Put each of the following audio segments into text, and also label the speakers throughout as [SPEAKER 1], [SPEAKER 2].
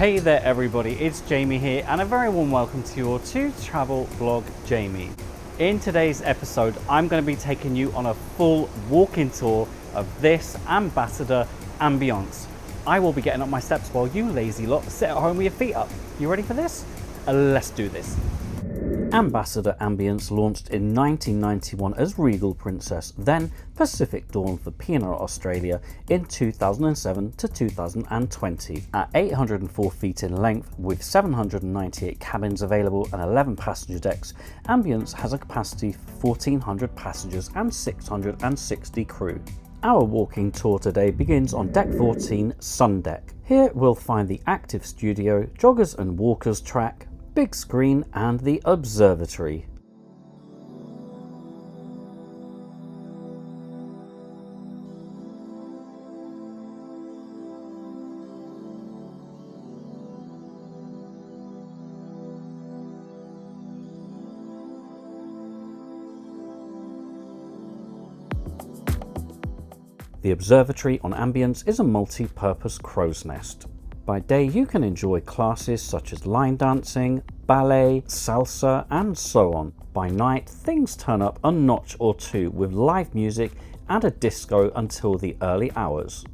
[SPEAKER 1] Hey there everybody, it's Jamie here and a very warm welcome to your travel vlog Jamie. In today's episode I'm going to be taking you on a full walking tour of this Ambassador Ambience. I will be getting up my steps while you lazy lot sit at home with your feet up. You ready for this? Let's do this. Ambassador Ambience launched in 1991 as Regal Princess, then Pacific Dawn for P&O Australia in 2007 to 2020. At 804 feet in length with 798 cabins available and 11 passenger decks, Ambience has a capacity for 1,400 passengers and 660 crew. Our walking tour today begins on Deck 14, Sun Deck. Here we'll find the active studio, joggers and walkers track, big screen and the observatory. The observatory on Ambience is a multi-purpose crow's nest. By day you can enjoy classes such as line dancing, ballet, salsa and so on. By night things turn up a notch or two with live music and a disco until the early hours.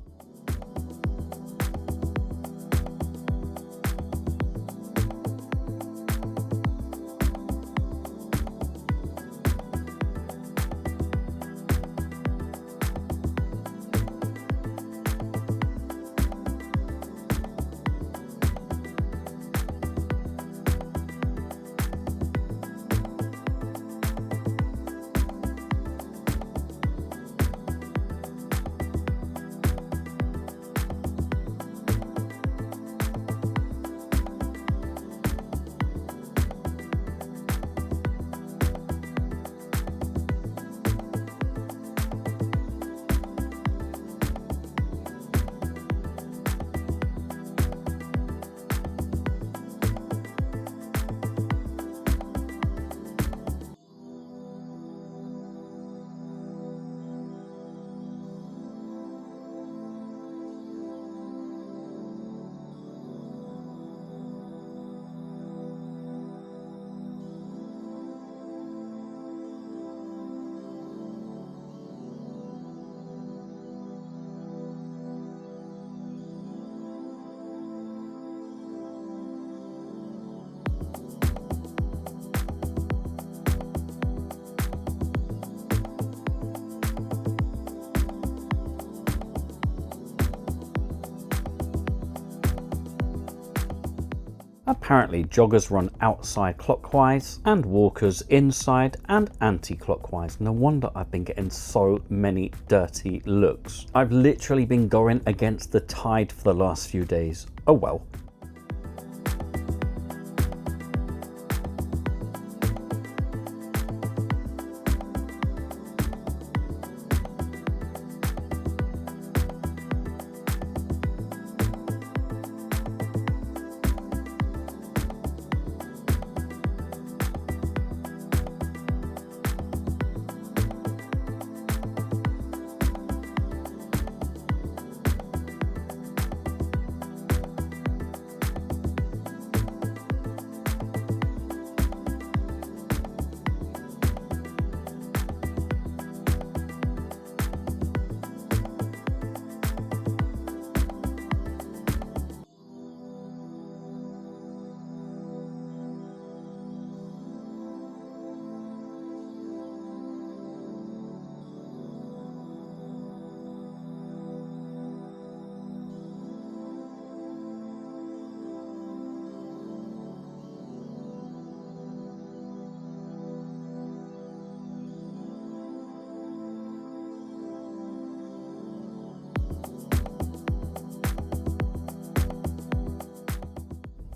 [SPEAKER 1] Apparently joggers run outside clockwise and walkers inside and anti-clockwise. No wonder I've been getting so many dirty looks. I've literally been going against the tide for the last few days. Oh well.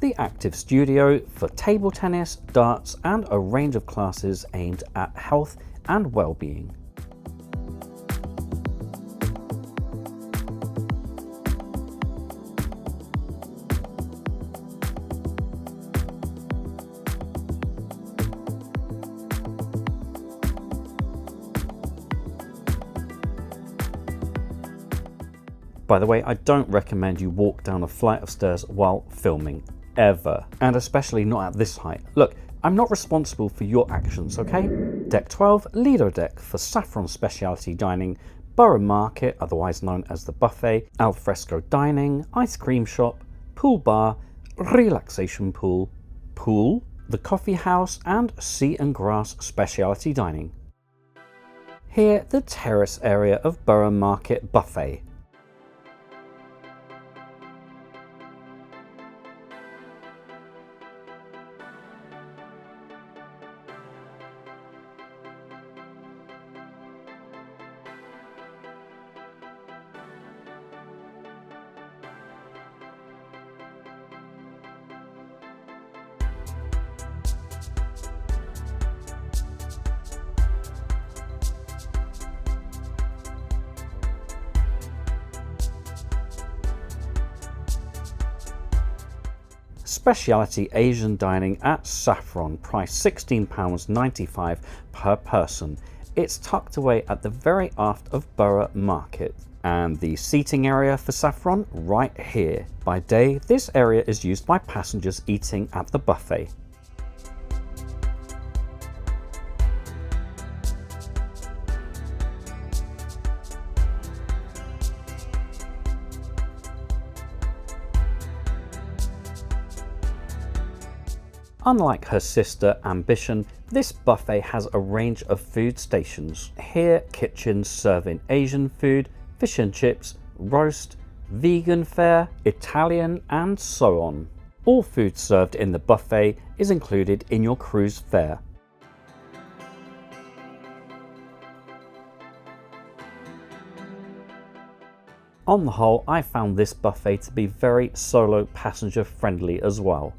[SPEAKER 1] The active studio for table tennis, darts and a range of classes aimed at health and well-being. By the way, I don't recommend you walk down a flight of stairs while filming, ever. And especially not at this height. Look, I'm not responsible for your actions, okay? Deck 12, Lido deck for Saffron Specialty Dining, Borough Market, otherwise known as the Buffet, Alfresco Dining, Ice Cream Shop, Pool Bar, Relaxation Pool, the Coffee House, and Sea and Grass Specialty Dining. Here, the terrace area of Borough Market Buffet. Specialty Asian dining at Saffron, price £16.95 per person. It's tucked away at the very aft of Borough Market. And the seating area for Saffron right here. By day, this area is used by passengers eating at the buffet. Unlike her sister Ambition, this buffet has a range of food stations. Here, kitchens serving Asian food, fish and chips, roast, vegan fare, Italian, and so on. All food served in the buffet is included in your cruise fare. On the whole, I found this buffet to be very solo passenger friendly as well.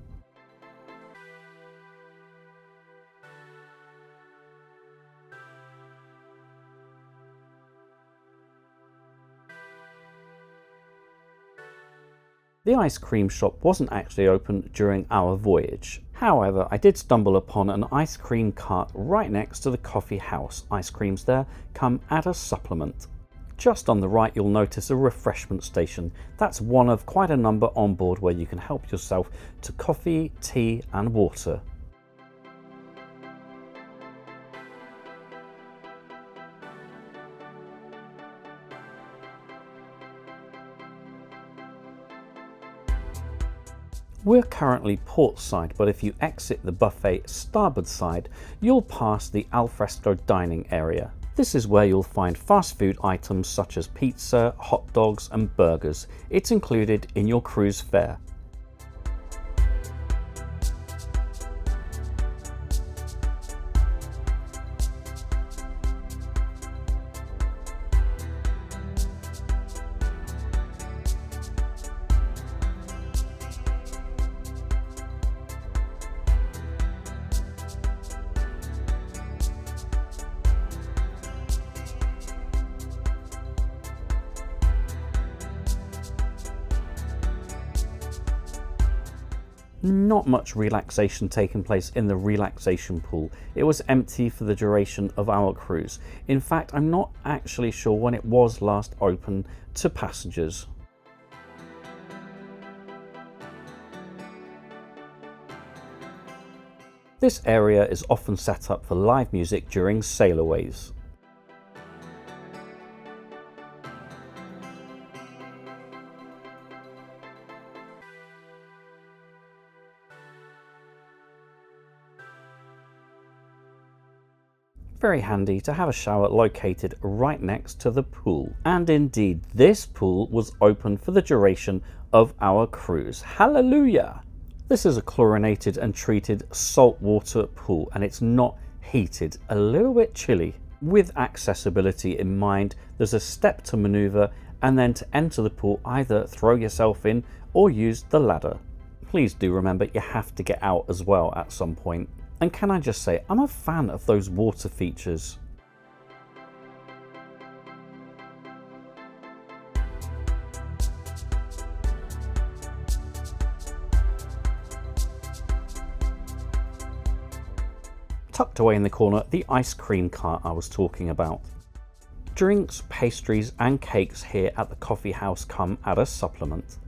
[SPEAKER 1] The ice cream shop wasn't actually open during our voyage. However, I did stumble upon an ice cream cart right next to the coffee house. Ice creams there come at a supplement. Just on the right, you'll notice a refreshment station. That's one of quite a number on board where you can help yourself to coffee, tea, and water. We're currently port side, but if you exit the buffet starboard side, you'll pass the alfresco dining area. This is where you'll find fast food items such as pizza, hot dogs, and burgers. It's included in your cruise fare. Not much relaxation taking place in the relaxation pool. It was empty for the duration of our cruise. In fact, I'm not actually sure when it was last open to passengers. This area is often set up for live music during sailaways. Very handy to have a shower located right next to the pool. And indeed, this pool was open for the duration of our cruise. Hallelujah! This is a chlorinated and treated saltwater pool, and it's not heated, a little bit chilly. With accessibility in mind, there's a step to maneuver, and then to enter the pool, either throw yourself in or use the ladder. Please do remember you have to get out as well at some point. And can I just say, I'm a fan of those water features. Tucked away in the corner, the ice cream cart I was talking about. Drinks, pastries and cakes here at the coffee house come at a supplement.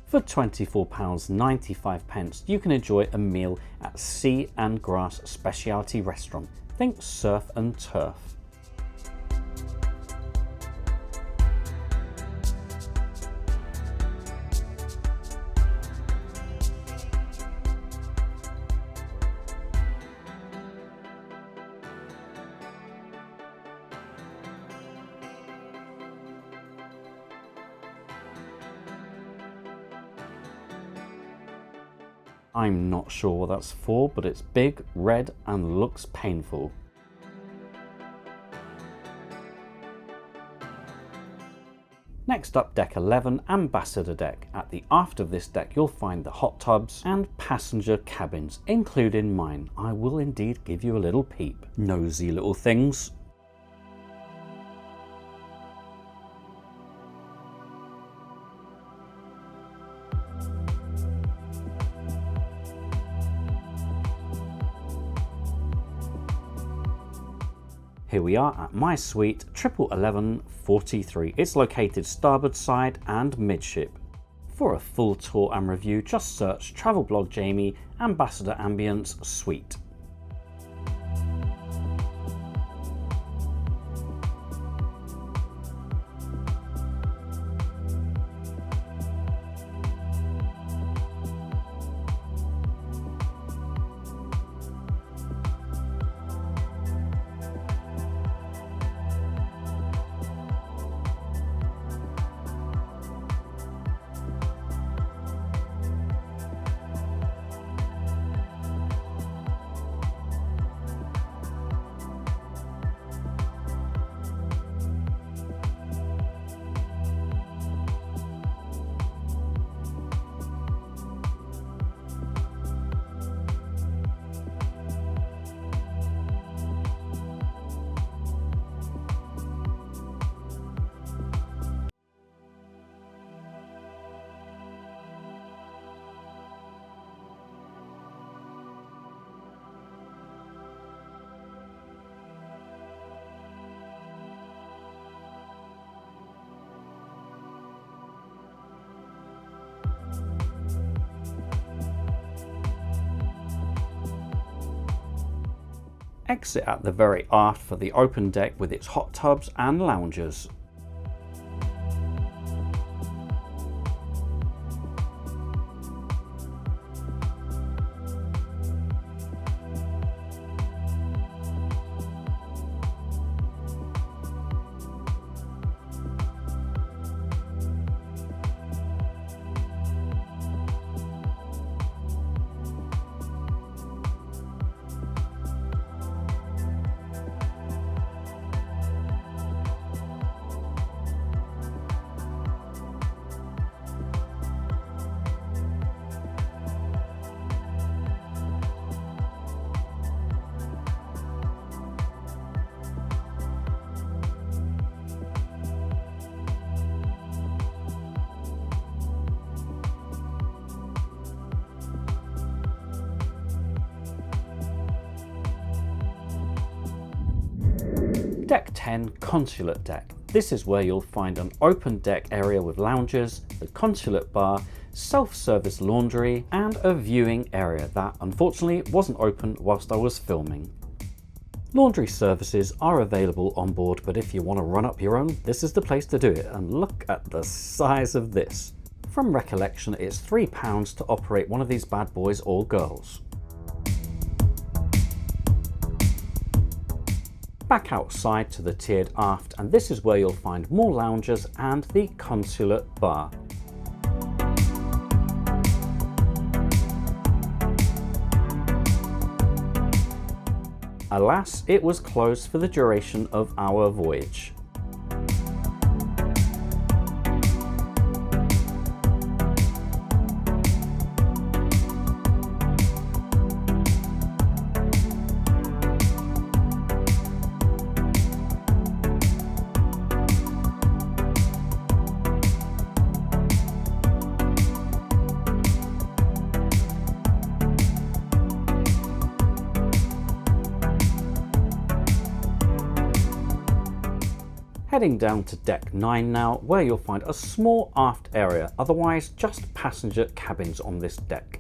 [SPEAKER 1] For £24.95 you can enjoy a meal at Sea and Grass Specialty Restaurant. Think surf and turf. I'm not sure what that's for, but it's big, red and looks painful. Next up, deck 11, Ambassador deck. At the aft of this deck you'll find the hot tubs and passenger cabins, including mine. I will indeed give you a little peep. Nosy little things. Here we are at my suite 111143. It's located starboard side and midship. For a full tour and review, just search Travel Blog Jamie Ambassador Ambience Suite. Exit at the very aft for the open deck with its hot tubs and loungers. Deck 10, Consulate deck. This is where you'll find an open deck area with lounges, the Consulate bar, self-service laundry, and a viewing area that unfortunately wasn't open whilst I was filming. Laundry services are available on board, but if you want to run up your own, this is the place to do it, and look at the size of this. From recollection, it's £3 to operate one of these bad boys or girls. Back outside to the tiered aft, and this is where you'll find more loungers and the Consulate bar. Alas, it was closed for the duration of our voyage. Heading down to deck 9 now, where you'll find a small aft area, otherwise just passenger cabins on this deck.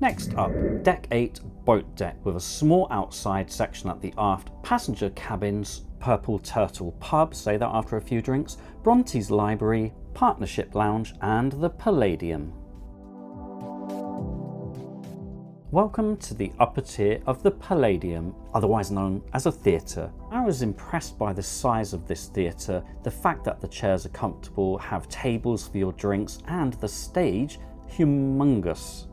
[SPEAKER 1] Next up, deck 8, boat deck, with a small outside section at the aft, passenger cabins, Purple Turtle pub, say that after a few drinks, Bronte's library, partnership lounge, and the Palladium. Welcome to the upper tier of the Palladium, otherwise known as a theatre. I was impressed by the size of this theatre, the fact that the chairs are comfortable, have tables for your drinks, and the stage, humongous.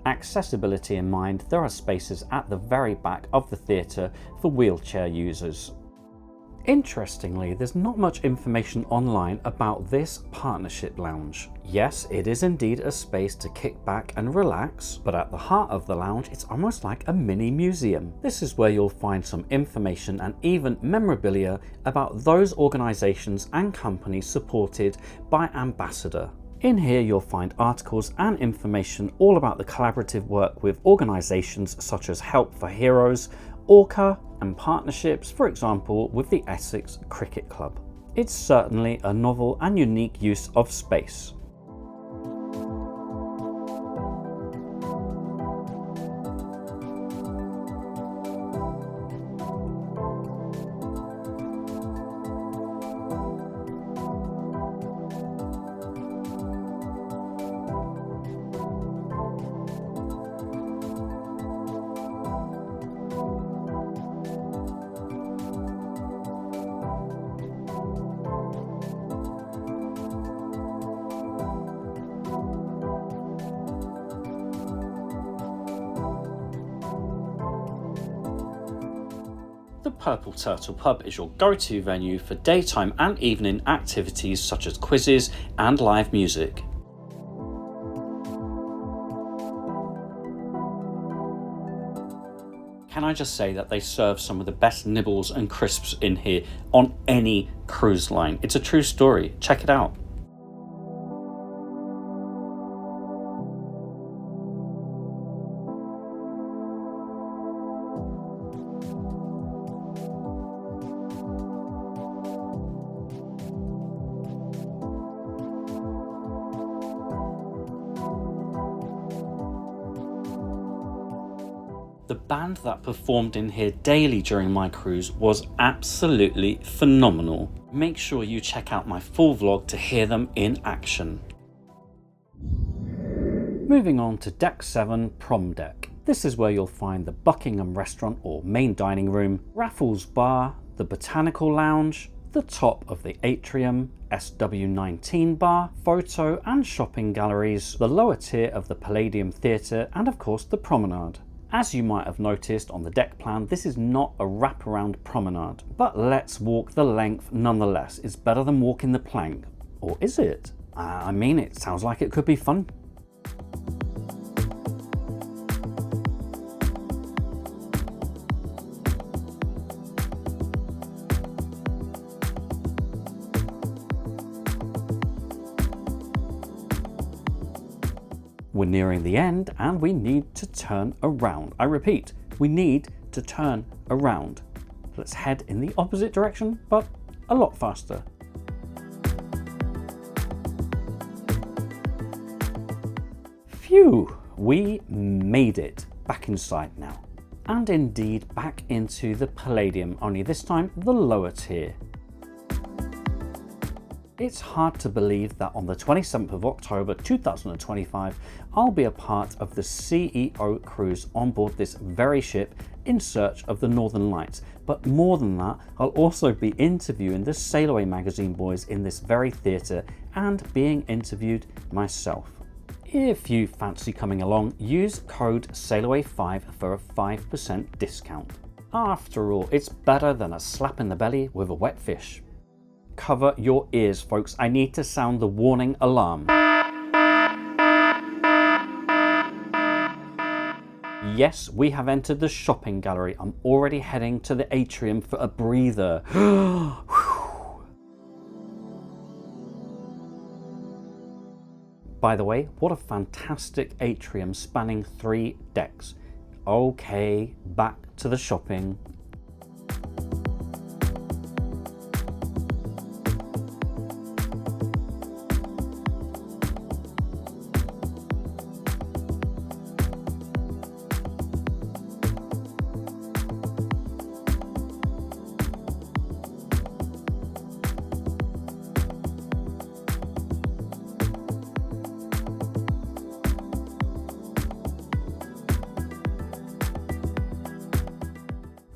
[SPEAKER 1] Accessibility in mind, there are spaces at the very back of the theatre for wheelchair users. Interestingly, there's not much information online about this partnership lounge. Yes, it is indeed a space to kick back and relax, but at the heart of the lounge, it's almost like a mini museum. This is where you'll find some information and even memorabilia about those organisations and companies supported by Ambassador. In here you'll find articles and information all about the collaborative work with organisations such as Help for Heroes, Orca, and partnerships, for example, with the Essex Cricket Club. It's certainly a novel and unique use of space. The Purple Turtle pub is your go-to venue for daytime and evening activities such as quizzes and live music. Can I just say that they serve some of the best nibbles and crisps in here on any cruise line. It's a true story. Check it out. The band that performed in here daily during my cruise was absolutely phenomenal. Make sure you check out my full vlog to hear them in action. Moving on to Deck 7, Prom Deck. This is where you'll find the Buckingham Restaurant or main dining room, Raffles Bar, the Botanical Lounge, the top of the atrium, SW19 bar, photo and shopping galleries, the lower tier of the Palladium Theatre, and of course the Promenade. As you might have noticed on the deck plan, this is not a wraparound promenade, but let's walk the length nonetheless. It's better than walking the plank. Or is it? I mean, it sounds like it could be fun. We're nearing the end and we need to turn around. I repeat, we need to turn around. Let's head in the opposite direction, but a lot faster. Phew, we made it. Back inside now. And indeed back into the Palladium, only this time the lower tier. It's hard to believe that on the 27th of October 2025, I'll be a part of the CEO cruise on board this very ship in search of the Northern Lights. But more than that, I'll also be interviewing the Sail Away magazine boys in this very theatre and being interviewed myself. If you fancy coming along, use code SAILAWAY5 for a 5% discount. After all, it's better than a slap in the belly with a wet fish. Cover your ears, folks. I need to sound the warning alarm. Yes, we have entered the shopping gallery. I'm already heading to the atrium for a breather. By the way, what a fantastic atrium spanning 3 decks. Okay, back to the shopping.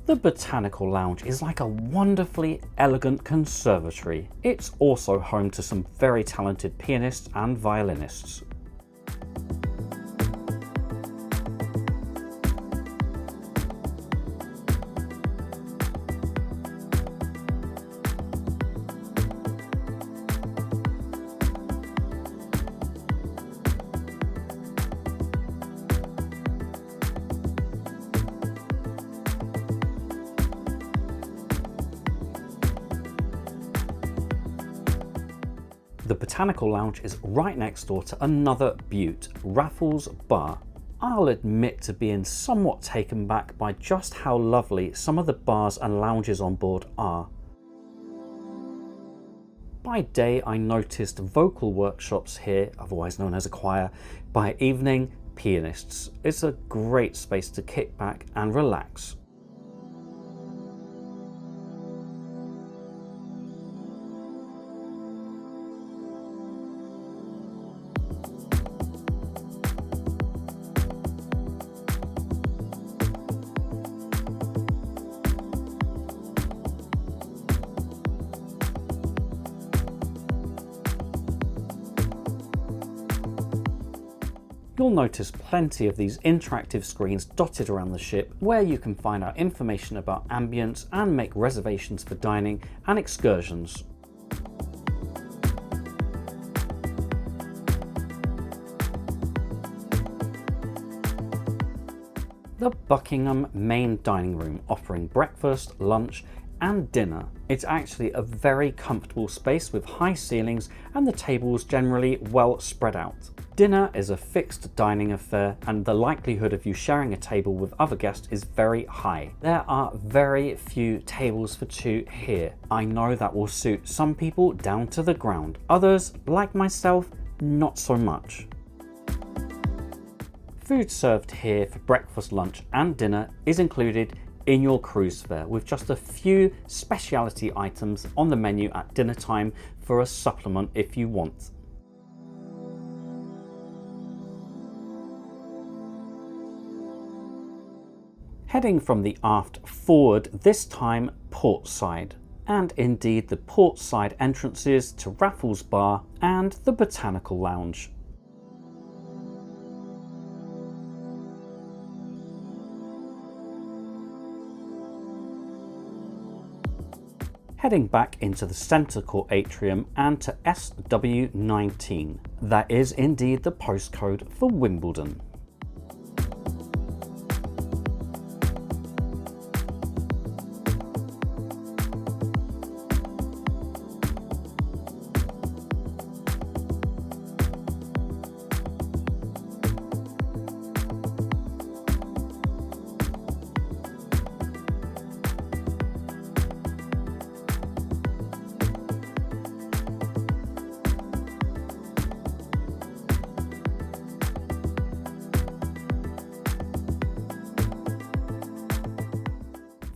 [SPEAKER 1] The Botanical Lounge is like a wonderfully elegant conservatory. It's also home to some very talented pianists and violinists. The Botanical Lounge is right next door to another beaut, Raffles Bar. I'll admit to being somewhat taken back by just how lovely some of the bars and lounges on board are. By day, I noticed vocal workshops here, otherwise known as a choir. By evening, pianists. It's a great space to kick back and relax. You'll notice plenty of these interactive screens dotted around the ship where you can find out information about Ambience and make reservations for dining and excursions. The Buckingham main dining room, offering breakfast, lunch and dinner. It's actually a very comfortable space with high ceilings and the tables generally well spread out. Dinner is a fixed dining affair and the likelihood of you sharing a table with other guests is very high. There are very few tables for 2 here. I know that will suit some people down to the ground. Others, like myself, not so much. Food served here for breakfast, lunch and dinner is included in your cruise fare, with just a few specialty items on the menu at dinner time for a supplement if you want. Heading from the aft forward, this time port side, and indeed the port side entrances to Raffles Bar and the Botanical Lounge. Heading back into the centre court atrium and to SW19. That is indeed the postcode for Wimbledon.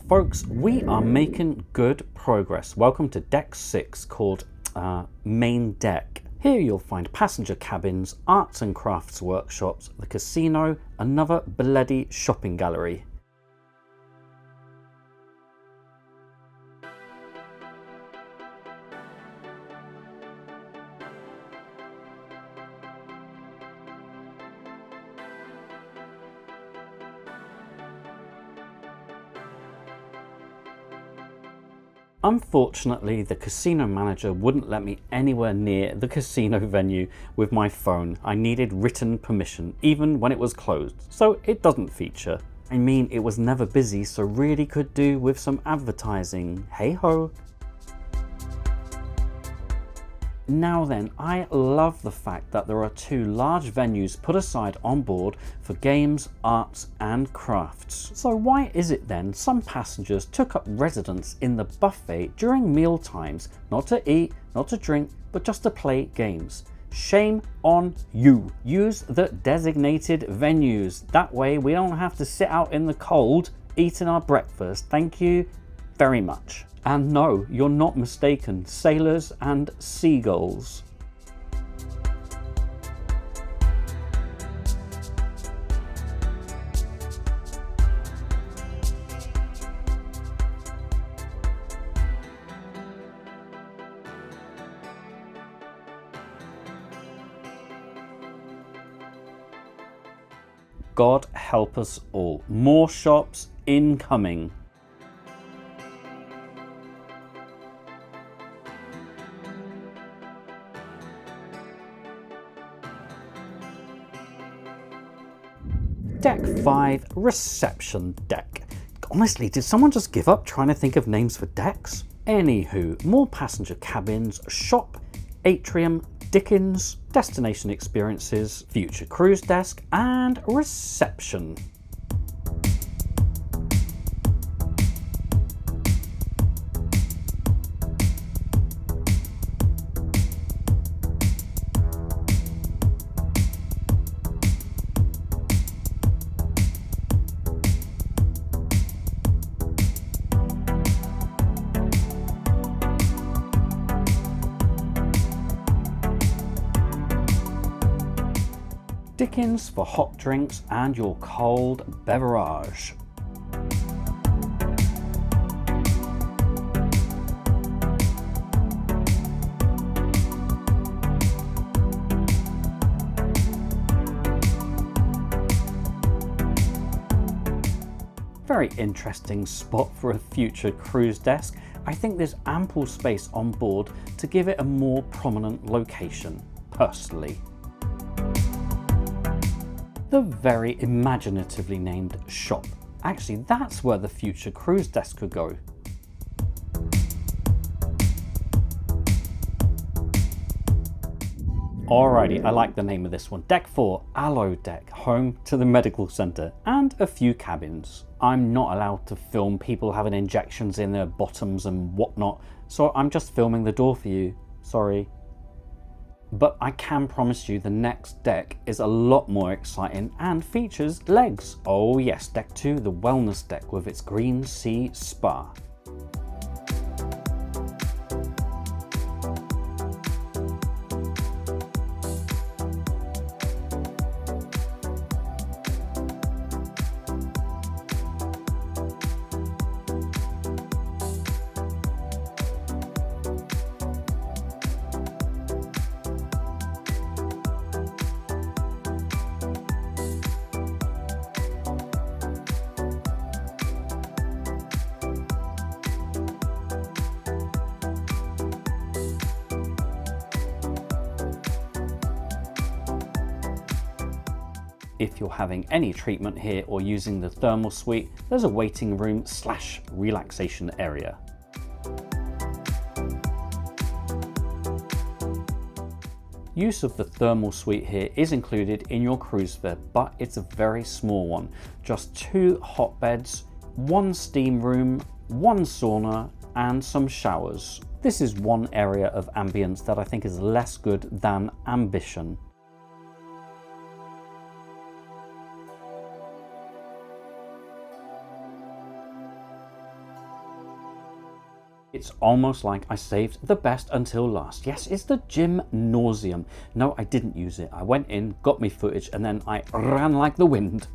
[SPEAKER 1] Folks, we are making good progress. Welcome to Deck 6, called Main Deck. Here you'll find passenger cabins, arts and crafts workshops, the casino, another bloody shopping gallery. Unfortunately, the casino manager wouldn't let me anywhere near the casino venue with my phone. I needed written permission, even when it was closed, so it doesn't feature. I mean, it was never busy, so really could do with some advertising. Hey ho. Now then, I love the fact that there are 2 large venues put aside on board for games, arts and crafts. So why is it then some passengers took up residence in the buffet during meal times, not to eat, not to drink, but just to play games? Shame on you. Use the designated venues. That way we don't have to sit out in the cold eating our breakfast. Thank you very much. And no, you're not mistaken, sailors and seagulls. God help us all. More shops incoming. Deck 5, reception deck. Honestly, did someone just give up trying to think of names for decks? Anywho, more passenger cabins, shop, atrium, Dickens, destination experiences, future cruise desk, and reception. Dickens for hot drinks and your cold beverage. Very interesting spot for a future cruise desk. I think there's ample space on board to give it a more prominent location, personally. The very imaginatively named shop. Actually, that's where the future cruise desk could go. Alrighty, I like the name of this one. Deck 4, Aloe Deck, home to the medical center and a few cabins. I'm not allowed to film people having injections in their bottoms and whatnot, so I'm just filming the door for you. Sorry. But I can promise you the next deck is a lot more exciting and features legs. Oh yes, Deck 2, the wellness deck with its green sea spa. If you're having any treatment here or using the thermal suite, there's a waiting room / relaxation area. Use of the thermal suite here is included in your cruise fare, but it's a very small one. Just 2 hot beds, 1 steam room, 1 sauna, and some showers. This is one area of ambience that I think is less good than Ambition. It's almost like I saved the best until last. Yes, it's the gymnasium. No, I didn't use it. I went in, got me footage, and then I ran like the wind.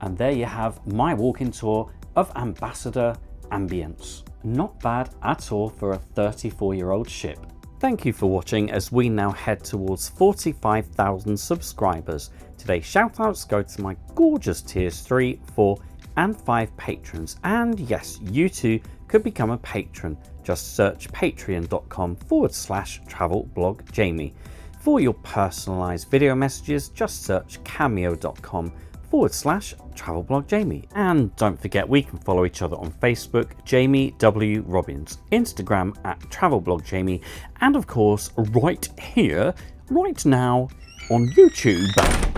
[SPEAKER 1] And there you have my walk-in tour of Ambassador Ambience. Not bad at all for a 34-year-old ship. Thank you for watching as we now head towards 45,000 subscribers. Today's shoutouts go to my gorgeous tiers 3, 4, and 5 patrons. And yes, you too could become a patron. Just search patreon.com/travelblogjamie. For your personalized video messages, just search cameo.com/travelblogjamie. And don't forget, we can follow each other on Facebook, Jamie W. Robbins, Instagram @travelblogjamie, and of course, right here, right now on YouTube.